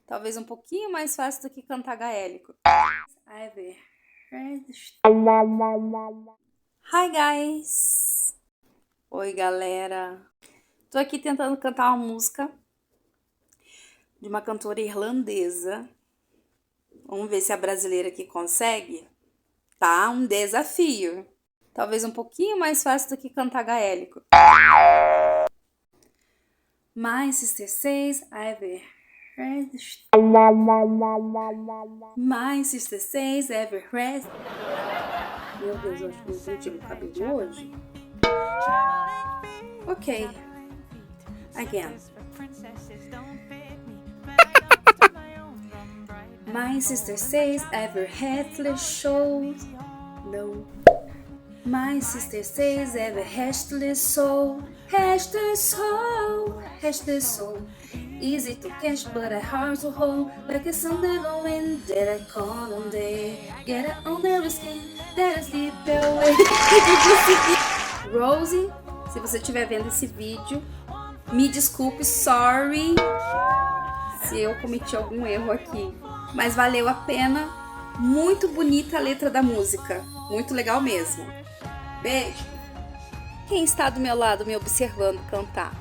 Talvez um pouquinho mais fácil do que cantar gaélico. Hi guys! Oi galera! Tô aqui tentando cantar uma música de uma cantora irlandesa. Vamos ver se a brasileira aqui consegue. Tá um desafio. Talvez um pouquinho mais fácil do que cantar gaélico. My sister says I've heard. My sister says I've heard. Meu Deus, eu acho que eu senti o cabelo hoje. Ok. Again. My sister says I've headless soul. No. My sister says I've headless soul. Headless soul. Headless soul. Easy to catch, but a hard to hold. Like a Sunday wind that I call on day. Get it on the skin that I slip away. Rosie, se você estiver vendo esse vídeo, me desculpe, sorry, se eu cometi algum erro aqui. Mas valeu a pena. Muito bonita a letra da música. Muito legal mesmo. Beijo. Quem está do meu lado me observando cantar?